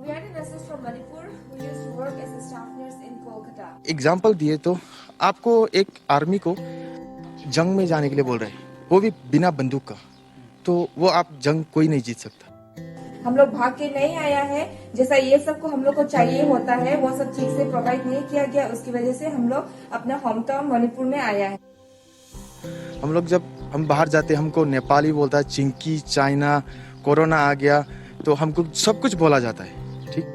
We are the nurses from Manipur who used to work as a staff nurse in Kolkata. Example दिए तो आपको एक army को जंग में जाने के लिए बोल रहे हैं, वो भी बिना बंदूक का, तो वो आप जंग कोई नहीं जीत सकता। हम लोग भाग के नहीं आया है, जैसा ये सब को हम लोग को चाहिए होता है वो सब ठीक से प्रोवाइड नहीं किया गया, उसकी वजह से हम लोग अपना होम टाउन मणिपुर में आया है। हम लोग जब हम बाहर जाते हमको नेपाली बोलता है, चिंकी, चाइना, कोरोना आ गया, तो हमको सब कुछ बोला जाता है। ठीक,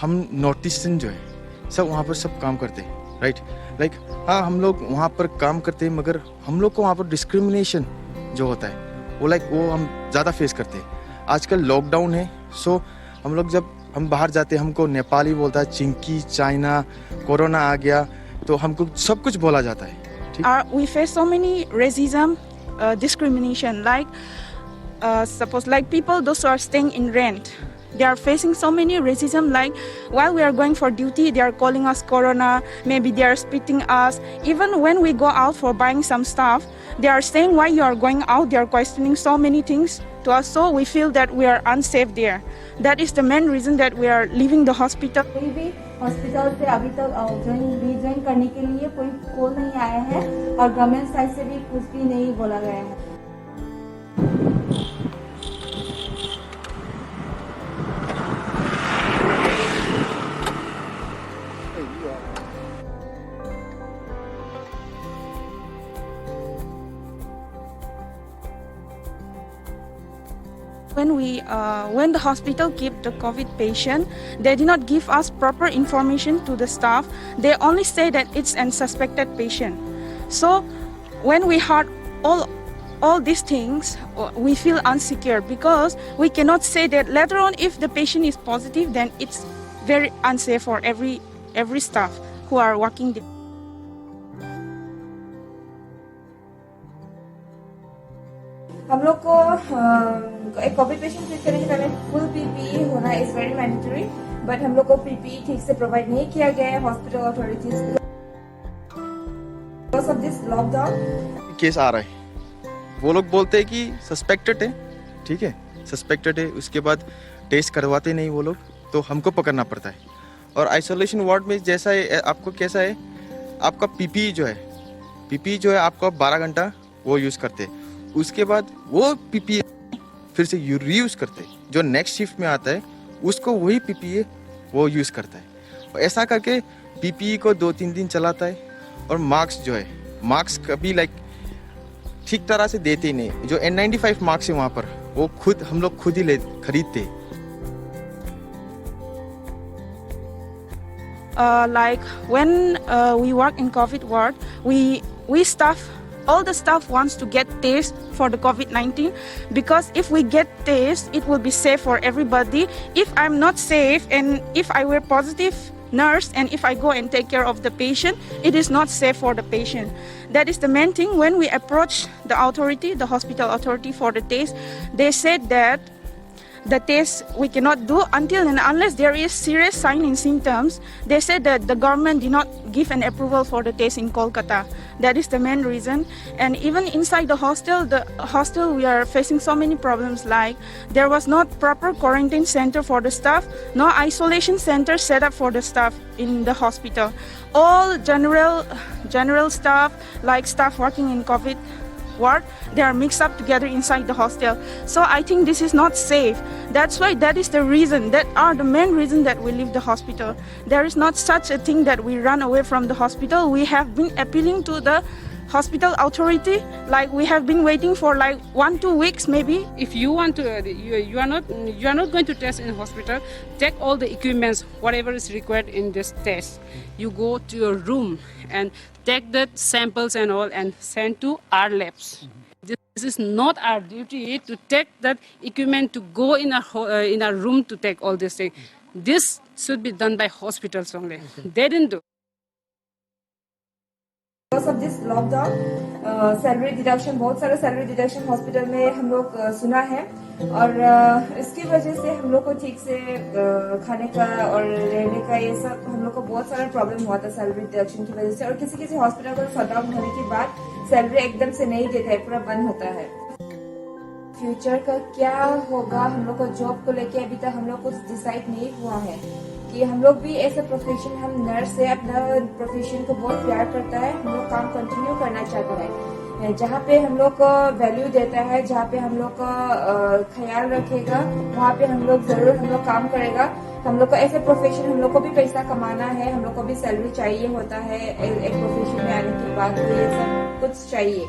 हम नॉर्थ ईस्टर्न जो है सब वहाँ पर सब काम करते हैं, राइट? लाइक हाँ, हम लोग वहाँ पर काम करते हैं, मगर हम लोग को वहाँ पर डिस्क्रिमिनेशन जो होता है वो हम ज़्यादा फेस करते हैं। आजकल लॉकडाउन है, सो हम लोग जब हम बाहर जाते हैं हमको नेपाली बोलता है, चिंकी, चाइना, कोरोना आ गया, तो हमको सब कुछ बोला जाता है। We face so many racism, discrimination. Like, suppose like people those who are staying in rent, they are facing so many racism. Like while we are going for duty, they are calling us corona. Maybe they are spitting us. Even when we go out for buying some stuff, they are saying why you are going out. They are questioning so many things to us. So we feel that we are unsafe there. That is the main reason that we are leaving the hospital. कोई भी hospital से अभी तक rejoin करने के लिए कोई call नहीं आया है और गवर्नमेंट साइड से भी कुछ भी नहीं बोला गया है। When the hospital kept the COVID patient, they did not give us proper information to the staff. They only say that it's an suspected patient. So when we heard all these things, we feel insecure because we cannot say that later on if the patient is positive, then it's very unsafe for every staff who are working there. हम लोग को एक Covid patient treat करने के time full PPE होना is very mandatory, but हम लोग को पीपीई ठीक से प्रोवाइड नहीं किया गया है hospital authorities because of this lockdown. Case आ रहा है, वो लोग बोलते हैं कि सस्पेक्टेड है, ठीक है, सस्पेक्टेड है, उसके बाद टेस्ट करवाते नहीं वो लोग, तो हमको पकड़ना पड़ता है। और आइसोलेशन वार्ड में जैसा है, आपको कैसा है, आपका पीपीई जो है आपका 12 घंटा वो यूज़ करते हैं, उसके बाद वो पीपीई फिर से रीयूज करते हैं, जो नेक्स्ट शिफ्ट में आता है उसको वही पीपीई वो यूज़ करता है। और ऐसा करके पीपीई को 2-3 दिन चलाता है। और मार्क्स कभी ठीक तरह से देते ही नहीं। जो N95 मार्क्स है वहाँ पर वो हम लोग खुद ही खरीदते हैं। Like when we work in COVID ward, all the staff wants to get test for the COVID-19 because if we get test, it will be safe for everybody. If I'm not safe and if I were positive nurse and if I go and take care of the patient, it is not safe for the patient. That is the main thing. When we approach the hospital authority for the test, they said that the test we cannot do until and unless there is serious sign and symptoms. They said that the government did not give an approval for the test in Kolkata. That is the main reason. And even inside the hostel we are facing so many problems, like there was not proper quarantine center for the staff, no isolation center set up for the staff in the hospital. All general staff, like staff working in COVID ward, they are mixed up together inside the hostel. So I think this is not safe. That's why that is the reason, that are the main reason that we leave the hospital. There is not such a thing that we run away from the hospital. We have been appealing to the hospital authority, like we have been waiting for like 1-2 weeks maybe. If you want to, you are not going to test in hospital, take all the equipments, whatever is required in this test. You go to your room and take the samples and all and send to our labs. This This is not our duty to take that equipment to go in our room to take all these things. This should be done by hospitals only. They didn't do. Because of this lockdown, salary deduction, बहुत सारा salary deduction hospital में हम लोग सुना है, और इसकी वजह से हम लोग को ठीक से खाने का और रहने का ये सब हम लोग को बहुत सारा प्रॉब्लम हुआ था सैलरी डिडक्शन की वजह से। और किसी किसी हॉस्पिटल को शटडाउन होने के बाद सैलरी एकदम से नहीं देता है, पूरा बंद होता है। फ्यूचर का क्या होगा हम लोग को जॉब को लेके अभी तक हम लोग कुछ डिसाइड नहीं हुआ है कि हम लोग भी ऐसा प्रोफेशन, हम नर्स है, अपना प्रोफेशन को बहुत प्यार करता है, हम लोग काम कंटिन्यू करना चाहता है। जहाँ पे हम लोग को वैल्यू देता है, जहाँ पे हम लोग का ख्याल रखेगा, वहाँ पे हम लोग जरूर हम लोग काम करेगा। हम लोग को ऐसे प्रोफेशन, हम लोग को भी पैसा कमाना है, हम लोग को भी सैलरी चाहिए होता है एक प्रोफेशन में आने के बाद, तो ये सब कुछ चाहिए।